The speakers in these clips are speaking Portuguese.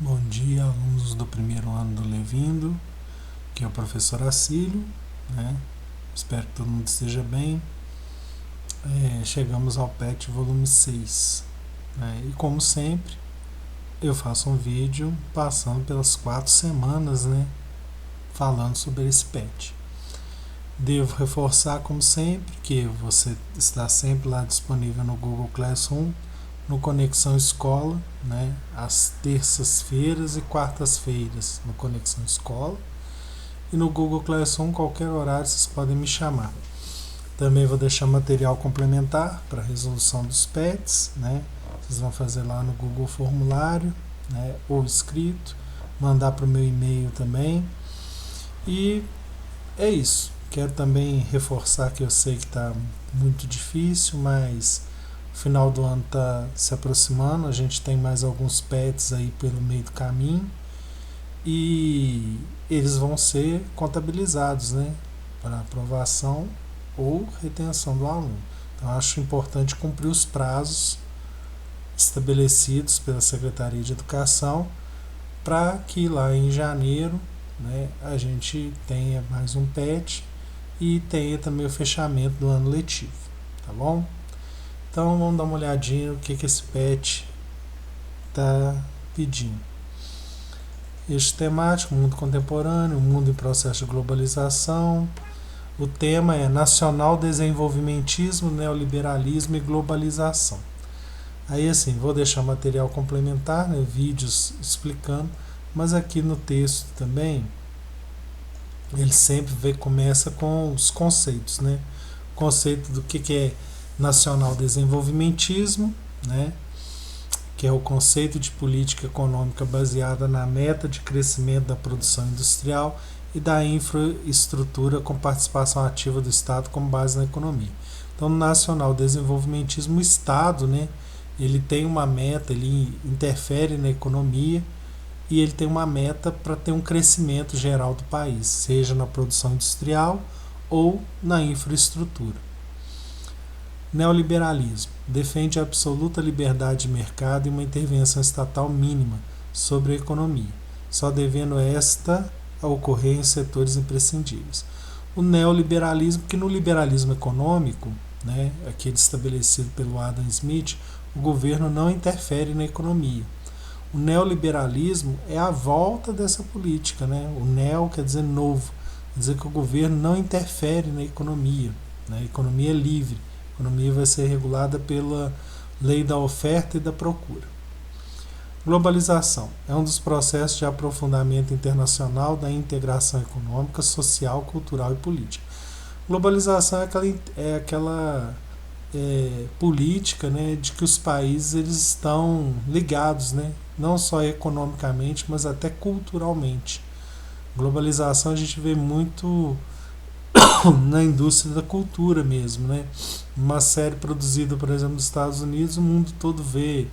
Bom dia, alunos do primeiro ano do Levindo, que é o professor Acílio, né? Espero que todo mundo esteja bem. Chegamos ao PET volume 6, né? E como sempre, eu faço um vídeo passando pelas 4 semanas, né? Falando sobre esse PET. Devo reforçar, como sempre, que você está sempre lá disponível no Google Classroom, no Conexão Escola, né? Às terças-feiras e quartas-feiras no Conexão Escola. E no Google Classroom, qualquer horário, vocês podem me chamar. Também vou deixar material complementar para a resolução dos PETs, né? Vocês vão fazer lá no Google Formulário, né? Ou escrito, mandar para o meu e-mail também. E é isso. Quero também reforçar que eu sei que está muito difícil, mas o final do ano está se aproximando. A gente tem mais alguns PETs aí pelo meio do caminho e eles vão ser contabilizados, né, para aprovação ou retenção do aluno. Então, acho importante cumprir os prazos estabelecidos pela Secretaria de Educação para que lá em janeiro, né, a gente tenha mais um PET e tenha também o fechamento do ano letivo, tá bom? Então vamos dar uma olhadinha no que esse PET está pedindo. Eixo temático, mundo contemporâneo, mundo em processo de globalização. O tema é nacional desenvolvimentismo, neoliberalismo e globalização. Aí assim, vou deixar material complementar, né, vídeos explicando, mas aqui no texto também ele sempre começa com os conceitos, né? O conceito do que é nacional desenvolvimentismo, né? Que é o conceito de política econômica baseada na meta de crescimento da produção industrial e da infraestrutura com participação ativa do Estado como base na economia. Então, no nacional desenvolvimentismo, o Estado, né, ele tem uma meta, ele interfere na economia e ele tem uma meta para ter um crescimento geral do país, seja na produção industrial ou na infraestrutura. Neoliberalismo defende a absoluta liberdade de mercado e uma intervenção estatal mínima sobre a economia, só devendo esta ocorrer em setores imprescindíveis. O neoliberalismo, que no liberalismo econômico, né, aquele estabelecido pelo Adam Smith, o governo não interfere na economia. O neoliberalismo é a volta dessa política, né? O neo quer dizer novo, quer dizer que o governo não interfere na economia, né? A economia é livre, a economia vai ser regulada pela lei da oferta e da procura. Globalização é um dos processos de aprofundamento internacional da integração econômica, social, cultural e política. Globalização é aquela política, né, de que os países eles estão ligados, né, não só economicamente, mas até culturalmente. Globalização a gente vê muito na indústria da cultura mesmo, né? Uma série produzida, por exemplo, nos Estados Unidos, o mundo todo vê.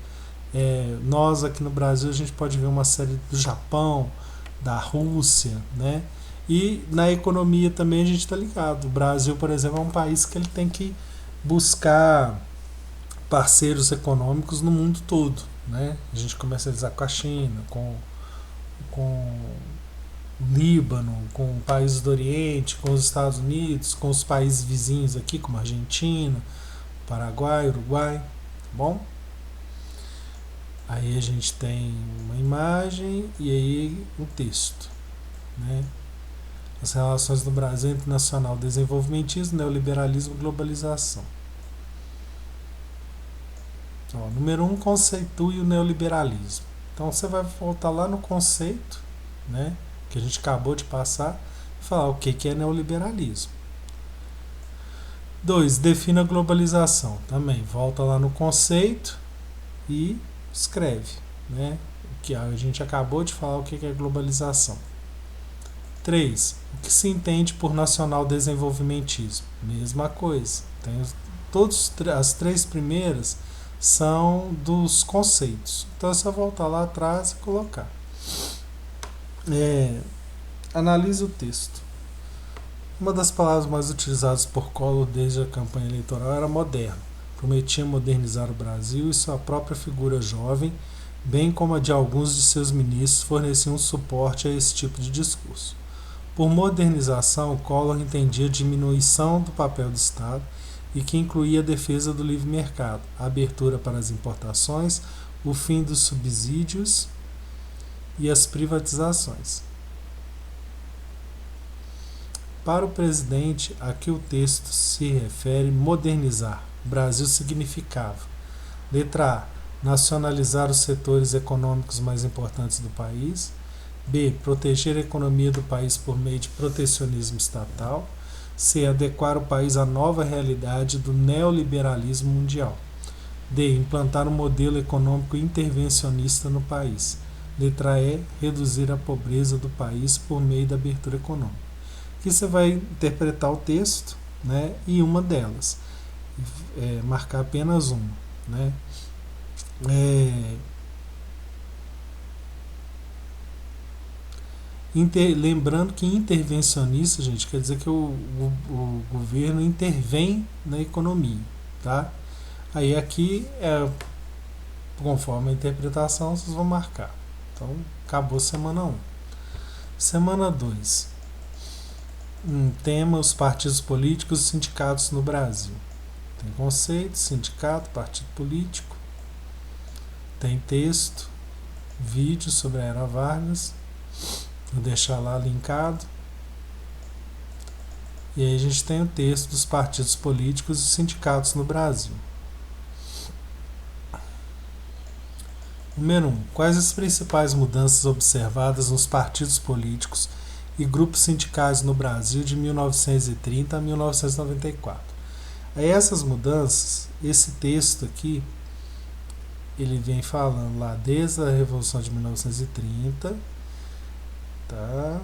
Nós aqui no Brasil a gente pode ver uma série do Japão, da Rússia, né? E na economia também a gente está ligado. O Brasil, por exemplo, é um país que ele tem que buscar parceiros econômicos no mundo todo, né? A gente comercializar com a China, com o Líbano, com países do Oriente, com os Estados Unidos, com os países vizinhos aqui, como a Argentina, Paraguai, Uruguai, tá bom? Aí a gente tem uma imagem e aí um texto, né? As relações do Brasil internacional, desenvolvimentismo, neoliberalismo e globalização. Ó, número 1, conceitue o neoliberalismo. Então você vai voltar lá no conceito, né, que a gente acabou de passar, e falar o que é neoliberalismo. 2, defina a globalização. Também volta lá no conceito e escreve, né, que a gente acabou de falar o que é globalização. 3, o que se entende por nacional desenvolvimentismo? Mesma coisa. Tem as 3 primeiras são dos conceitos. Então é só voltar lá atrás e colocar. Analise o texto. Uma das palavras mais utilizadas por Collor desde a campanha eleitoral era moderno. Prometia modernizar o Brasil e sua própria figura jovem bem como a de alguns de seus ministros, forneciam suporte a esse tipo de discurso. Por modernização, Collor entendia a diminuição do papel do Estado e que incluía a defesa do livre mercado, a abertura para as importações, o fim dos subsídios e as privatizações. Para o presidente, a que o texto se refere modernizar. O Brasil significava: letra A, nacionalizar os setores econômicos mais importantes do país. B, proteger a economia do país por meio de protecionismo estatal. C, adequar o país à nova realidade do neoliberalismo mundial. D, implantar um modelo econômico intervencionista no país. Letra E, reduzir a pobreza do país por meio da abertura econômica. Aqui você vai interpretar o texto, né, e uma delas, marcar apenas uma, né. Lembrando que intervencionista, gente, quer dizer que o governo intervém na economia, tá? Aí aqui, conforme a interpretação, vocês vão marcar. Então, acabou semana 1. Semana 2. Tema: os partidos políticos e sindicatos no Brasil. Tem conceito, sindicato, partido político. Tem texto, vídeo sobre a Era Vargas. Vou deixar lá linkado. E aí a gente tem o texto dos partidos políticos e sindicatos no Brasil. Número 1. Quais as principais mudanças observadas nos partidos políticos e grupos sindicais no Brasil de 1930 a 1994? Aí essas mudanças, esse texto aqui, ele vem falando lá desde a Revolução de 1930, tá?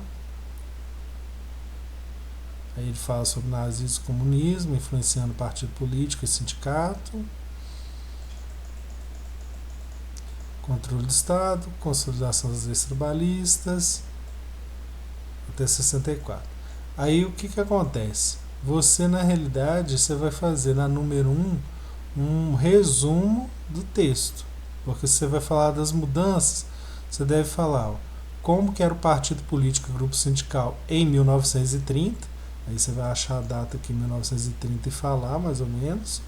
Aí ele fala sobre nazismo e comunismo, influenciando partido político e sindicato, controle do Estado, consolidação das leis trabalhistas, até 64. Aí o que acontece? Você, na realidade, você vai fazer na número 1 um resumo do texto, porque você vai falar das mudanças, você deve falar como que era o partido político e grupo sindical em 1930, aí você vai achar a data aqui, 1930, e falar mais ou menos,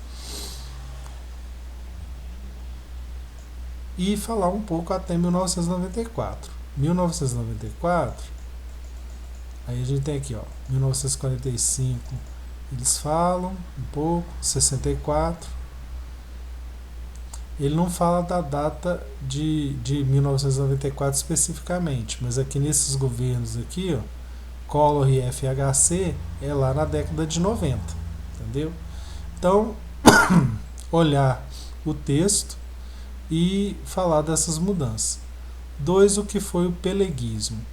e falar um pouco até 1994. 1994, aí a gente tem aqui, 1945, eles falam um pouco, 64, ele não fala da data de 1994 especificamente, mas aqui nesses governos aqui, Collor e FHC, é lá na década de 90, entendeu? Então, olhar o texto e falar dessas mudanças. 2. O que foi o peleguismo?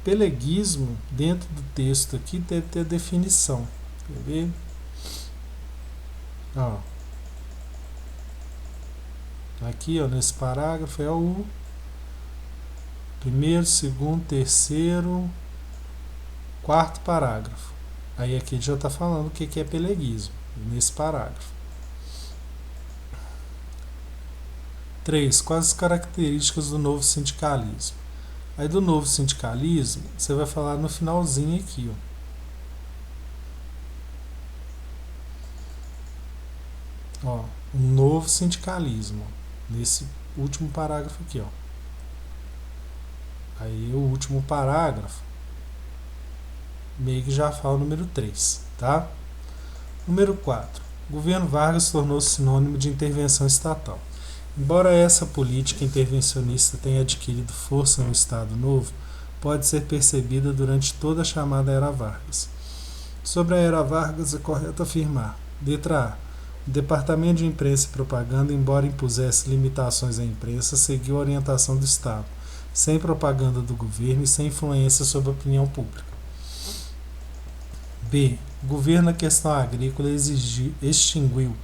Peleguismo, dentro do texto aqui, deve ter definição. Quer ver? Aqui, nesse parágrafo, é o primeiro, segundo, terceiro, quarto parágrafo. Aí aqui ele já está falando o que é peleguismo, nesse parágrafo. 3. Quais as características do novo sindicalismo? Aí do novo sindicalismo, você vai falar no finalzinho aqui, um novo sindicalismo, nesse último parágrafo aqui, Aí o último parágrafo meio que já fala o número 3, tá? Número 4. O governo Vargas tornou-se sinônimo de intervenção estatal. Embora essa política intervencionista tenha adquirido força no Estado Novo, pode ser percebida durante toda a chamada Era Vargas. Sobre a Era Vargas, é correto afirmar: letra A. O Departamento de Imprensa e Propaganda, embora impusesse limitações à imprensa, seguiu a orientação do Estado, sem propaganda do governo e sem influência sobre a opinião pública. B. O governo na questão agrícola extinguiu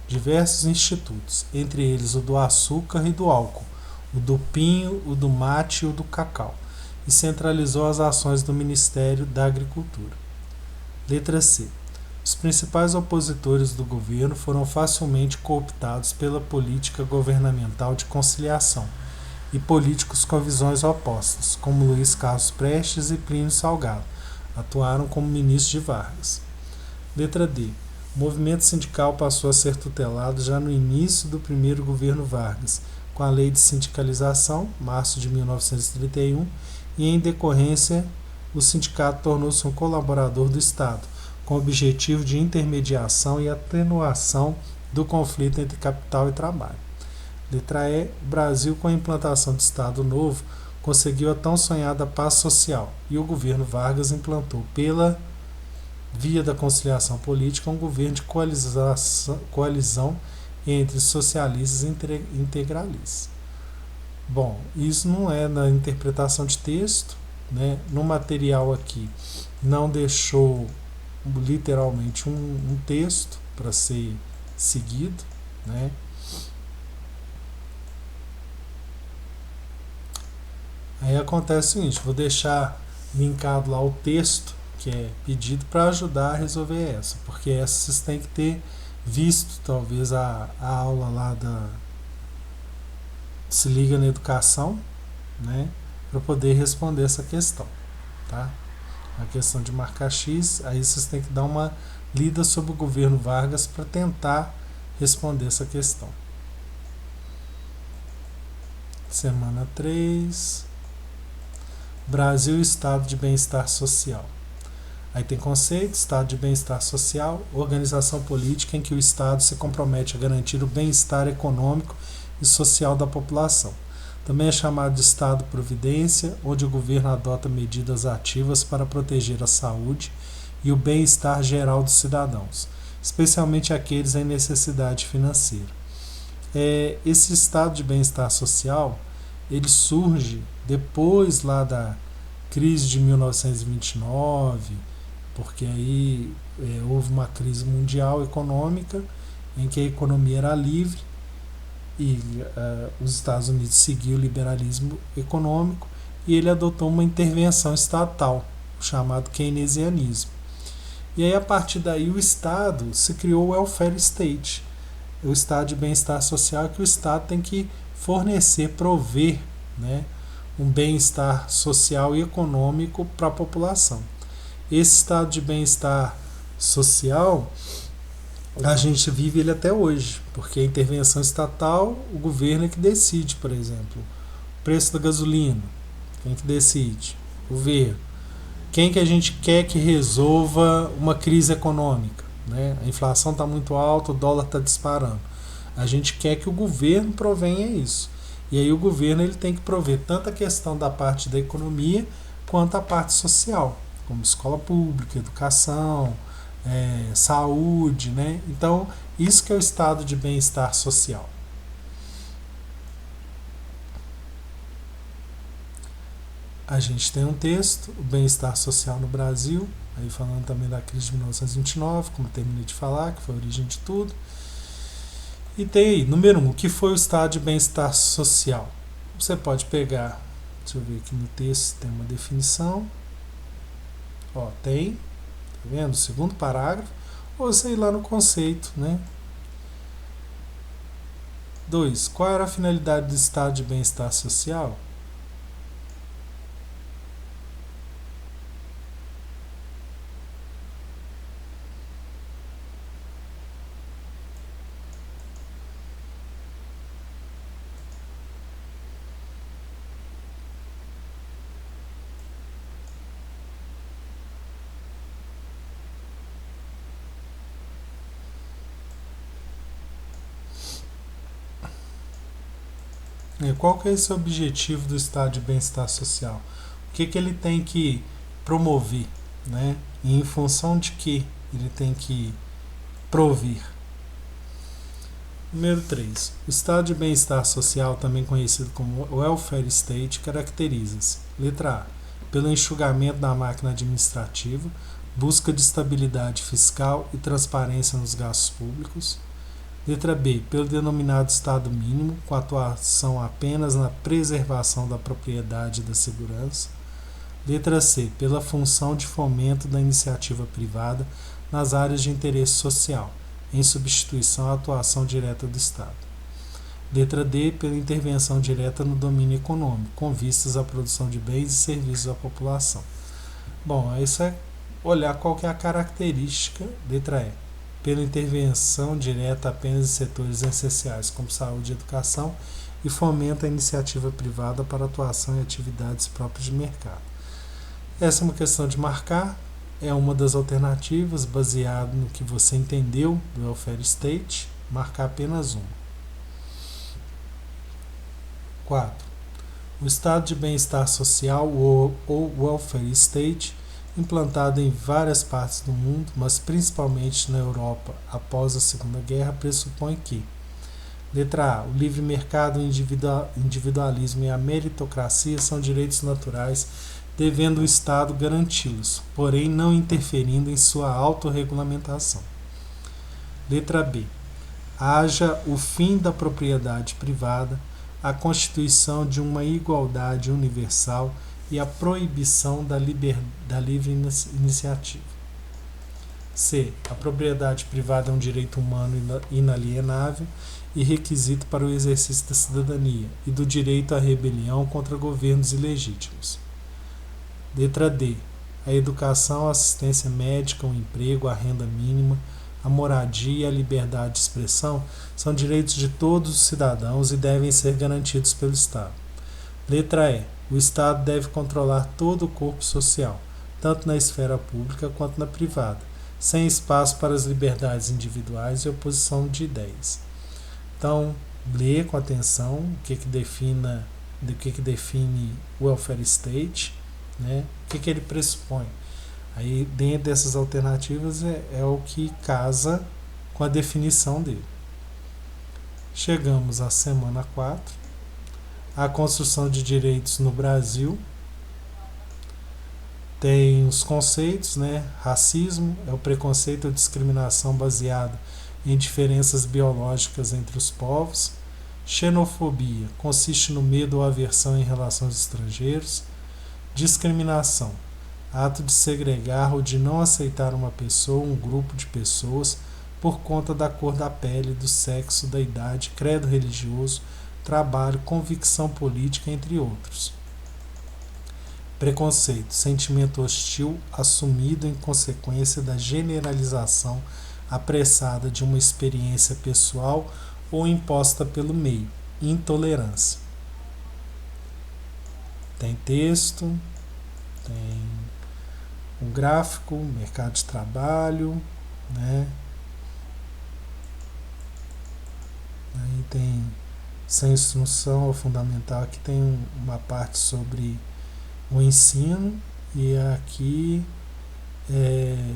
diversos institutos, entre eles o do açúcar e do álcool, o do pinho, o do mate e o do cacau, e centralizou as ações do Ministério da Agricultura. Letra C. Os principais opositores do governo foram facilmente cooptados pela política governamental de conciliação, e políticos com visões opostas, como Luiz Carlos Prestes e Plínio Salgado, atuaram como ministros de Vargas. Letra D. O movimento sindical passou a ser tutelado já no início do primeiro governo Vargas, com a Lei de Sindicalização, março de 1931, e em decorrência, o sindicato tornou-se um colaborador do Estado, com o objetivo de intermediação e atenuação do conflito entre capital e trabalho. Letra E. O Brasil, com a implantação do Estado Novo, conseguiu a tão sonhada paz social, e o governo Vargas implantou, pela via da conciliação política, um governo de coalizão entre socialistas e integralistas. Bom, isso não é na interpretação de texto, né? No material aqui não deixou literalmente um texto para ser seguido, né? Aí acontece o seguinte, vou deixar linkado lá o texto que é pedido para ajudar a resolver essa, porque essa vocês têm que ter visto talvez a aula lá da Se Liga na Educação, né, para poder responder essa questão, tá? A questão de marcar X, aí vocês têm que dar uma lida sobre o governo Vargas para tentar responder essa questão. Semana 3. Brasil e Estado de Bem-Estar Social. Aí tem conceito, Estado de Bem-Estar Social, organização política em que o Estado se compromete a garantir o bem-estar econômico e social da população. Também é chamado de Estado-providência, onde o governo adota medidas ativas para proteger a saúde e o bem-estar geral dos cidadãos, especialmente aqueles em necessidade financeira. Esse estado de bem-estar social, ele surge depois lá da crise de 1929, porque aí houve uma crise mundial econômica em que a economia era livre e os Estados Unidos seguiu o liberalismo econômico e ele adotou uma intervenção estatal, chamado keynesianismo. E aí a partir daí o Estado se criou o welfare state, o estado de bem-estar social, que o Estado tem que fornecer, prover, né, um bem-estar social e econômico para a população. Esse estado de bem-estar social, a gente vive ele até hoje, porque a intervenção estatal, o governo é que decide, por exemplo, o preço da gasolina, quem que decide? O governo. Quem que a gente quer que resolva uma crise econômica? Né? A inflação está muito alta, o dólar está disparando. A gente quer que o governo provenha isso. E aí o governo ele tem que prover tanto a questão da parte da economia quanto a parte social, como escola pública, educação, saúde, né? Então, isso que é o estado de bem-estar social. A gente tem um texto, o bem-estar social no Brasil, aí falando também da crise de 1929, como terminei de falar, que foi a origem de tudo. E tem aí, número 1, o que foi o estado de bem-estar social? Você pode pegar, deixa eu ver aqui no texto, tem uma definição. Ó, tem, tá vendo? O segundo parágrafo, ou você ir lá no conceito, né? 2. Qual era a finalidade do estado de bem-estar social? Qual que é esse objetivo do estado de bem-estar social? O que ele tem que promover, né? E em função de que ele tem que prover? Número 3. O estado de bem-estar social, também conhecido como welfare state, caracteriza-se: letra A, pelo enxugamento da máquina administrativa, busca de estabilidade fiscal e transparência nos gastos públicos. Letra B, pelo denominado Estado mínimo, com atuação apenas na preservação da propriedade e da segurança. Letra C, pela função de fomento da iniciativa privada nas áreas de interesse social, em substituição à atuação direta do Estado. Letra D, pela intervenção direta no domínio econômico, com vistas à produção de bens e serviços à população. Bom, isso é olhar qual que é a característica. Letra E, pela intervenção direta apenas em setores essenciais, como saúde e educação, e fomenta a iniciativa privada para atuação em atividades próprias de mercado. Essa é uma questão de marcar, é uma das alternativas, baseado no que você entendeu do welfare state, marcar apenas uma. 4. O estado de bem-estar social, ou welfare state, implantado em várias partes do mundo, mas principalmente na Europa após a Segunda Guerra, pressupõe que: letra A, o livre mercado, o individualismo e a meritocracia são direitos naturais, devendo o Estado garanti-los, porém não interferindo em sua autorregulamentação. Letra B, haja o fim da propriedade privada, a constituição de uma igualdade universal e a proibição da livre iniciativa. C. A propriedade privada é um direito humano inalienável e requisito para o exercício da cidadania e do direito à rebelião contra governos ilegítimos. Letra D. A educação, a assistência médica, o emprego, a renda mínima, a moradia e a liberdade de expressão são direitos de todos os cidadãos e devem ser garantidos pelo Estado. Letra E. O Estado deve controlar todo o corpo social, tanto na esfera pública quanto na privada, sem espaço para as liberdades individuais e oposição de ideias. Então, lê com atenção o que define o welfare state, né? O que ele pressupõe. Aí, dentro dessas alternativas, é o que casa com a definição dele. Chegamos à semana 4. A construção de direitos no Brasil. Tem os conceitos, né? Racismo é o preconceito ou discriminação baseado em diferenças biológicas entre os povos. Xenofobia consiste no medo ou aversão em relação aos estrangeiros. Discriminação, ato de segregar ou de não aceitar uma pessoa ou um grupo de pessoas por conta da cor da pele, do sexo, da idade, credo religioso, trabalho, convicção política, entre outros. Preconceito, sentimento hostil assumido em consequência da generalização apressada de uma experiência pessoal ou imposta pelo meio. Intolerância. Tem texto, tem um gráfico, mercado de trabalho, né? Aí tem sem instrução ao fundamental, aqui tem uma parte sobre o ensino e aqui é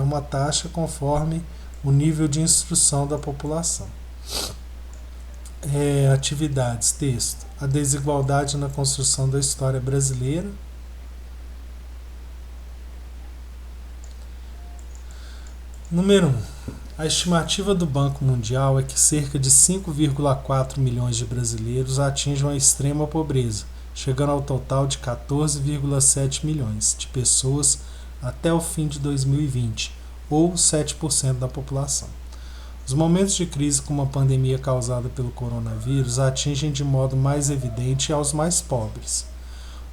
uma taxa conforme o nível de instrução da população. Atividades, texto. A desigualdade na construção da história brasileira. Número 1. A estimativa do Banco Mundial é que cerca de 5,4 milhões de brasileiros atinjam a extrema pobreza, chegando ao total de 14,7 milhões de pessoas até o fim de 2020, ou 7% da população. Os momentos de crise como a pandemia causada pelo coronavírus atingem de modo mais evidente aos mais pobres.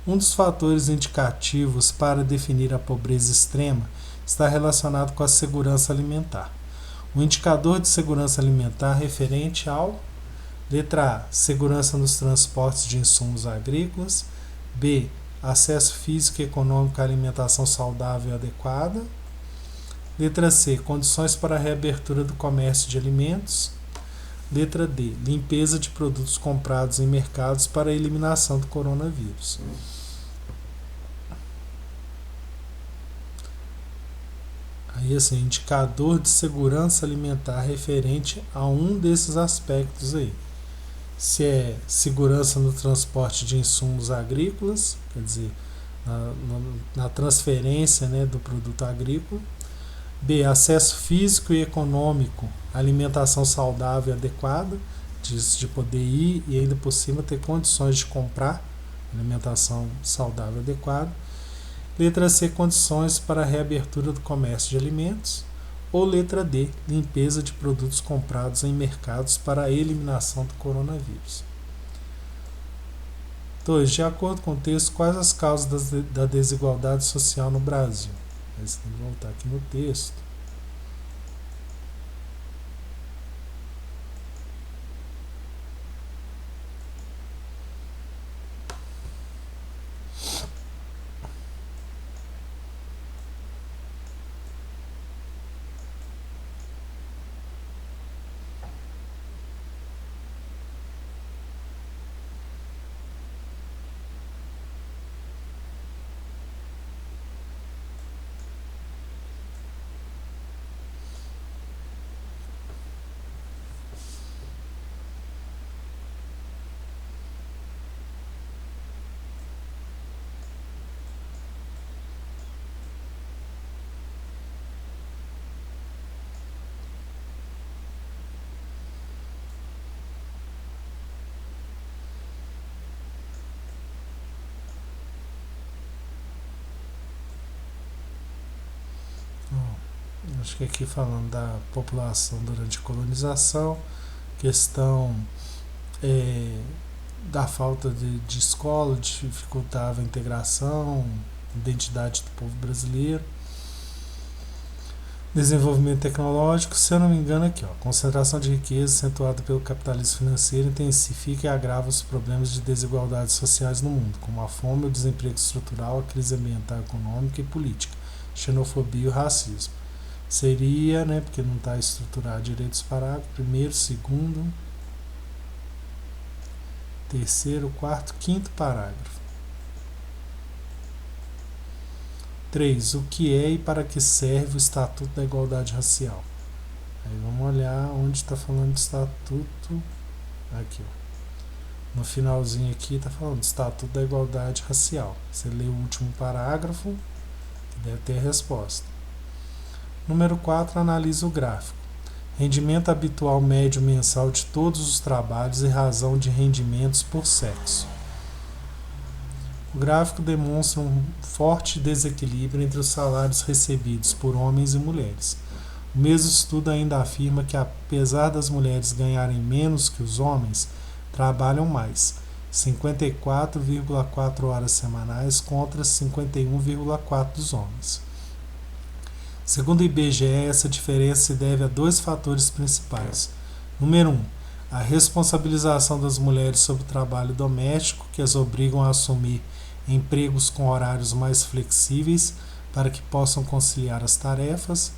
Um dos fatores indicativos para definir a pobreza extrema está relacionado com a segurança alimentar. O indicador de segurança alimentar referente ao: letra A, segurança nos transportes de insumos agrícolas. B, acesso físico e econômico à alimentação saudável e adequada. Letra C, condições para a reabertura do comércio de alimentos. Letra D, limpeza de produtos comprados em mercados para a eliminação do coronavírus. Aí, assim, indicador de segurança alimentar referente a um desses aspectos aí. Se é segurança no transporte de insumos agrícolas, quer dizer, na transferência, né, do produto agrícola. B, acesso físico e econômico, alimentação saudável e adequada, de poder ir e ainda por cima ter condições de comprar alimentação saudável e adequada. Letra C, condições para a reabertura do comércio de alimentos. Ou letra D, limpeza de produtos comprados em mercados para a eliminação do coronavírus. 2. De acordo com o texto, quais as causas da desigualdade social no Brasil? Aí você tem que voltar aqui no texto. Acho que aqui falando da população durante a colonização, questão da falta de escola, dificultava a integração, identidade do povo brasileiro. Desenvolvimento tecnológico, se eu não me engano aqui, concentração de riqueza acentuada pelo capitalismo financeiro intensifica e agrava os problemas de desigualdades sociais no mundo, como a fome, o desemprego estrutural, a crise ambiental, econômica e política, xenofobia e o racismo. Seria, porque não está estruturado direito os parágrafos, primeiro, segundo, terceiro, quarto, quinto parágrafo. 3. O que é e para que serve o Estatuto da Igualdade Racial? Aí vamos olhar onde está falando de Estatuto. Aqui, no finalzinho aqui está falando de Estatuto da Igualdade Racial. Você lê o último parágrafo, que deve ter a resposta. Número 4. Analisa o gráfico. Rendimento habitual médio mensal de todos os trabalhos e razão de rendimentos por sexo. O gráfico demonstra um forte desequilíbrio entre os salários recebidos por homens e mulheres. O mesmo estudo ainda afirma que, apesar das mulheres ganharem menos que os homens, trabalham mais, 54,4 horas semanais contra 51,4 dos homens. Segundo o IBGE, essa diferença se deve a 2 fatores principais. Número 1. A responsabilização das mulheres sobre o trabalho doméstico, que as obrigam a assumir empregos com horários mais flexíveis para que possam conciliar as tarefas.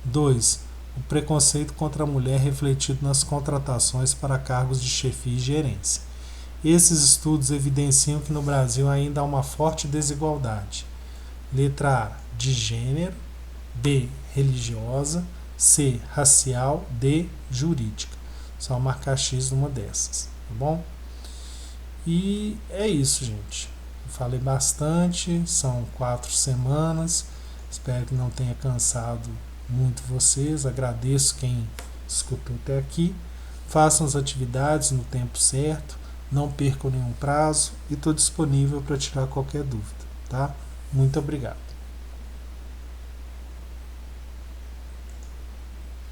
2. O preconceito contra a mulher refletido nas contratações para cargos de chefia e gerência. Esses estudos evidenciam que no Brasil ainda há uma forte desigualdade. Letra A, de gênero. B, religiosa. C, racial. D, jurídica. Só marcar X numa dessas, tá bom? E é isso, gente. Falei bastante, são 4 semanas. Espero que não tenha cansado muito vocês. Agradeço quem escutou até aqui. Façam as atividades no tempo certo, não percam nenhum prazo e estou disponível para tirar qualquer dúvida, tá? Muito obrigado.